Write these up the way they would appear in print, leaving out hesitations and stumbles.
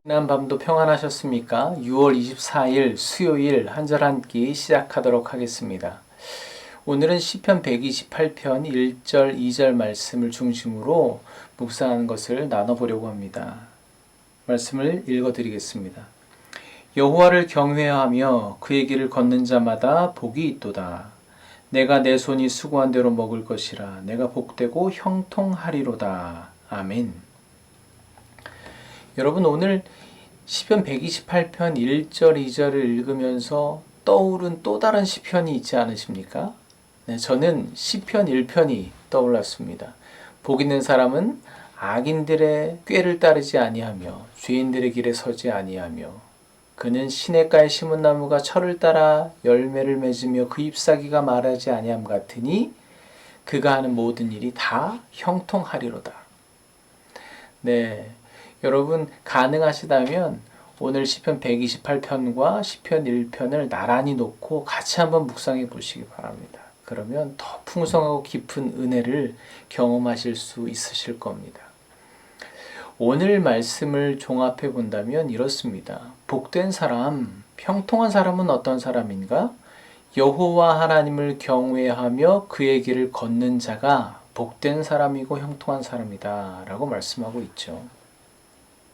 지난 밤도 평안하셨습니까? 6월 24일 수요일 한 절 한 끼 시작하도록 하겠습니다. 오늘은 시편 128편 1절 2절 말씀을 중심으로 묵상하는 것을 나눠보려고 합니다. 말씀을 읽어드리겠습니다. 여호와를 경외하며 그의 길을 걷는 자마다 복이 있도다. 내가 내 손이 수고한 대로 먹을 것이라. 내가 복되고 형통하리로다. 아멘. 여러분, 오늘 시편 128편 1절 2절을 읽으면서 떠오른 또 다른 시편이 있지 않으십니까? 네, 저는 시편 1편이 떠올랐습니다. 복 있는 사람은 악인들의 꾀를 따르지 아니하며 죄인들의 길에 서지 아니하며 그는 시냇가에 심은 나무가 철을 따라 열매를 맺으며 그 잎사귀가 마르지 아니함 같으니 그가 하는 모든 일이 다 형통하리로다. 네, 여러분 가능하시다면 오늘 시편 128편과 시편 1편을 나란히 놓고 같이 한번 묵상해 보시기 바랍니다. 그러면 더 풍성하고 깊은 은혜를 경험하실 수 있으실 겁니다. 오늘 말씀을 종합해 본다면 이렇습니다. 복된 사람, 형통한 사람은 어떤 사람인가? 여호와 하나님을 경외하며 그의 길을 걷는 자가 복된 사람이고 형통한 사람이다 라고 말씀하고 있죠.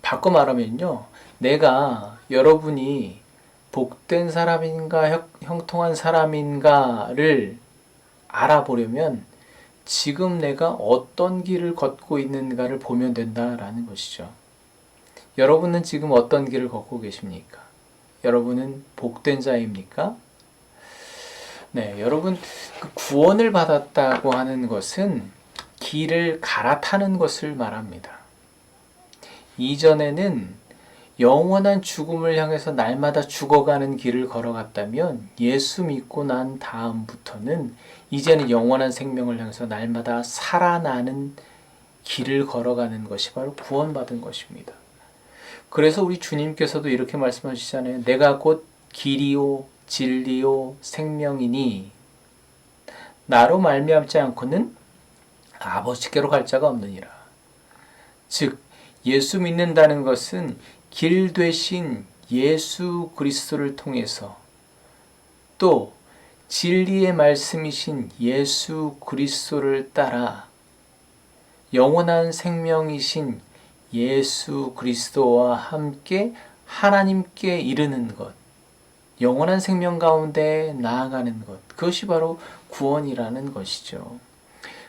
바꿔 말하면요, 내가 여러분이 복된 사람인가 형통한 사람인가를 알아보려면 지금 내가 어떤 길을 걷고 있는가를 보면 된다라는 것이죠. 여러분은 지금 어떤 길을 걷고 계십니까? 여러분은 복된 자입니까? 네, 여러분, 그 구원을 받았다고 하는 것은 길을 갈아타는 것을 말합니다. 이전에는 영원한 죽음을 향해서 날마다 죽어가는 길을 걸어갔다면 예수 믿고 난 다음부터는 이제는 영원한 생명을 향해서 날마다 살아나는 길을 걸어가는 것이 바로 구원받은 것입니다. 그래서 우리 주님께서도 이렇게 말씀하시잖아요. 내가 곧 길이요 진리요 생명이니 나로 말미암지 않고는 아버지께로 갈 자가 없느니라. 즉 예수 믿는다는 것은 길 되신 예수 그리스도를 통해서 또 진리의 말씀이신 예수 그리스도를 따라 영원한 생명이신 예수 그리스도와 함께 하나님께 이르는 것, 영원한 생명 가운데 나아가는 것, 그것이 바로 구원이라는 것이죠.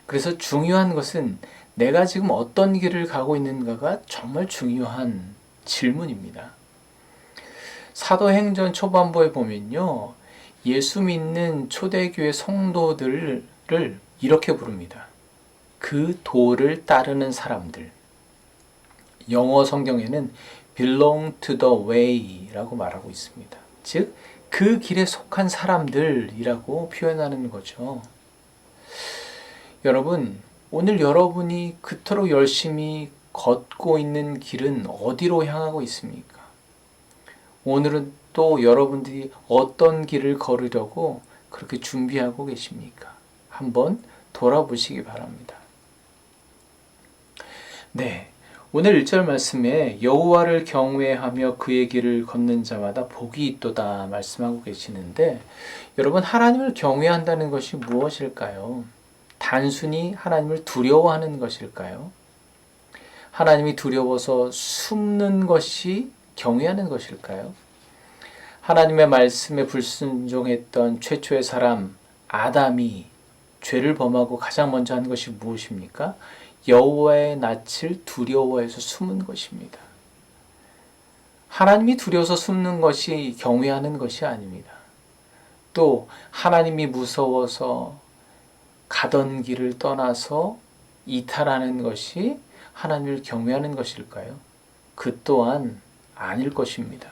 그래서 중요한 것은 내가 지금 어떤 길을 가고 있는가가 정말 중요한 질문입니다. 사도행전 초반부에 보면요, 예수 믿는 초대교회 성도들을 이렇게 부릅니다. 그 도를 따르는 사람들. 영어 성경에는 belong to the way라고 말하고 있습니다. 즉, 그 길에 속한 사람들이라고 표현하는 거죠. 여러분, 오늘 여러분이 그토록 열심히 걷고 있는 길은 어디로 향하고 있습니까? 오늘은 또 여러분들이 어떤 길을 걸으려고 그렇게 준비하고 계십니까? 한번 돌아보시기 바랍니다. 네, 오늘 1절 말씀에 여호와를 경외하며 그의 길을 걷는 자마다 복이 있도다 말씀하고 계시는데, 여러분, 하나님을 경외한다는 것이 무엇일까요? 단순히 하나님을 두려워하는 것일까요? 하나님이 두려워서 숨는 것이 경외하는 것일까요? 하나님의 말씀에 불순종했던 최초의 사람 아담이 죄를 범하고 가장 먼저 한 것이 무엇입니까? 여호와의 낯을 두려워해서 숨은 것입니다. 하나님이 두려워서 숨는 것이 경외하는 것이 아닙니다. 또 하나님이 무서워서 가던 길을 떠나서 이탈하는 것이 하나님을 경외하는 것일까요? 그 또한 아닐 것입니다.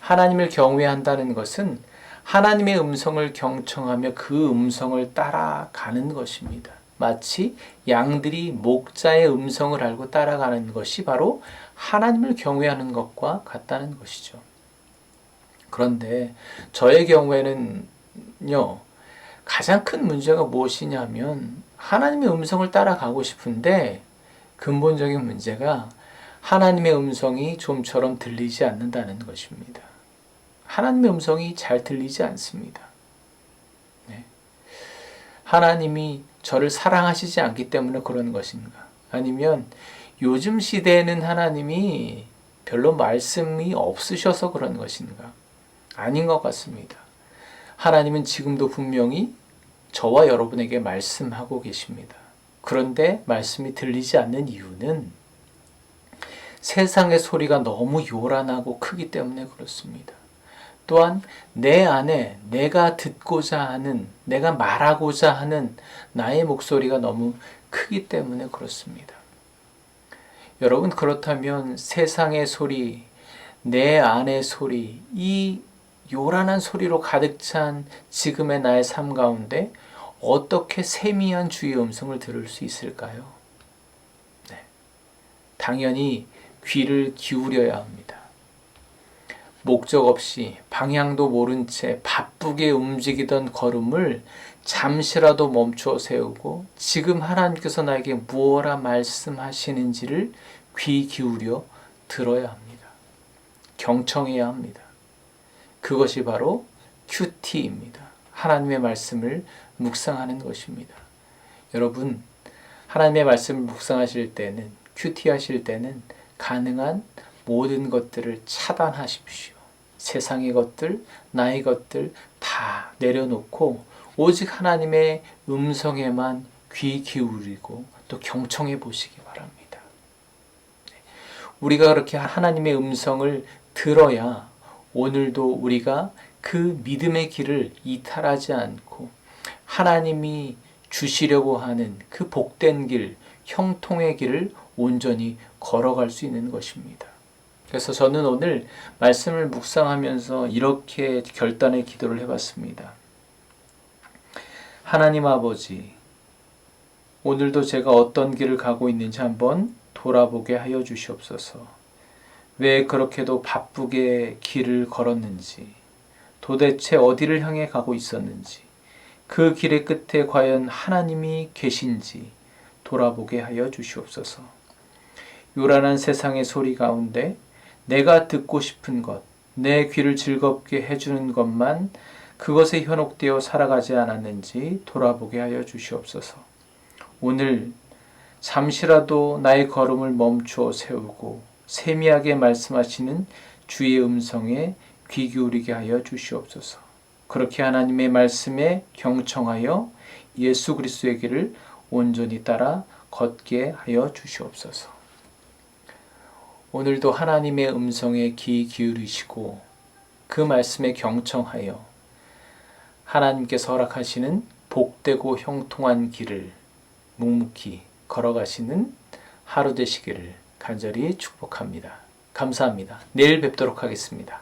하나님을 경외한다는 것은 하나님의 음성을 경청하며 그 음성을 따라가는 것입니다. 마치 양들이 목자의 음성을 알고 따라가는 것이 바로 하나님을 경외하는 것과 같다는 것이죠. 그런데 저의 경우에는요, 가장 큰 문제가 무엇이냐면 하나님의 음성을 따라가고 싶은데 근본적인 문제가 하나님의 음성이 좀처럼 들리지 않는다는 것입니다. 하나님의 음성이 잘 들리지 않습니다. 네. 하나님이 저를 사랑하시지 않기 때문에 그런 것인가? 아니면 요즘 시대에는 하나님이 별로 말씀이 없으셔서 그런 것인가? 아닌 것 같습니다. 하나님은 지금도 분명히 저와 여러분에게 말씀하고 계십니다. 그런데 말씀이 들리지 않는 이유는 세상의 소리가 너무 요란하고 크기 때문에 그렇습니다. 또한 내 안에 내가 듣고자 하는, 내가 말하고자 하는 나의 목소리가 너무 크기 때문에 그렇습니다. 여러분, 그렇다면 세상의 소리, 내 안의 소리, 이 요란한 소리로 가득 찬 지금의 나의 삶 가운데 어떻게 세미한 주의 음성을 들을 수 있을까요? 네. 당연히 귀를 기울여야 합니다. 목적 없이 방향도 모른 채 바쁘게 움직이던 걸음을 잠시라도 멈춰 세우고 지금 하나님께서 나에게 무엇라 말씀하시는지를 귀 기울여 들어야 합니다. 경청해야 합니다. 그것이 바로 큐티입니다. 하나님의 말씀을 묵상하는 것입니다. 여러분, 하나님의 말씀을 묵상하실 때는, 큐티하실 때는 가능한 모든 것들을 차단하십시오. 세상의 것들, 나의 것들 다 내려놓고 오직 하나님의 음성에만 귀 기울이고 또 경청해 보시기 바랍니다. 우리가 그렇게 하나님의 음성을 들어야 오늘도 우리가 그 믿음의 길을 이탈하지 않고 하나님이 주시려고 하는 그 복된 길, 형통의 길을 온전히 걸어갈 수 있는 것입니다. 그래서 저는 오늘 말씀을 묵상하면서 이렇게 결단의 기도를 해봤습니다. 하나님 아버지, 오늘도 제가 어떤 길을 가고 있는지 한번 돌아보게 하여 주시옵소서. 왜 그렇게도 바쁘게 길을 걸었는지, 도대체 어디를 향해 가고 있었는지, 그 길의 끝에 과연 하나님이 계신지 돌아보게 하여 주시옵소서. 요란한 세상의 소리 가운데 내가 듣고 싶은 것, 내 귀를 즐겁게 해주는 것만 그것에 현혹되어 살아가지 않았는지 돌아보게 하여 주시옵소서. 오늘 잠시라도 나의 걸음을 멈추어 세우고 세미하게 말씀하시는 주의 음성에 귀 기울이게 하여 주시옵소서. 그렇게 하나님의 말씀에 경청하여 예수 그리스도의 길을 온전히 따라 걷게 하여 주시옵소서. 오늘도 하나님의 음성에 귀 기울이시고 그 말씀에 경청하여 하나님께서 허락하시는 복되고 형통한 길을 묵묵히 걸어가시는 하루 되시기를 간절히 축복합니다. 감사합니다. 내일 뵙도록 하겠습니다.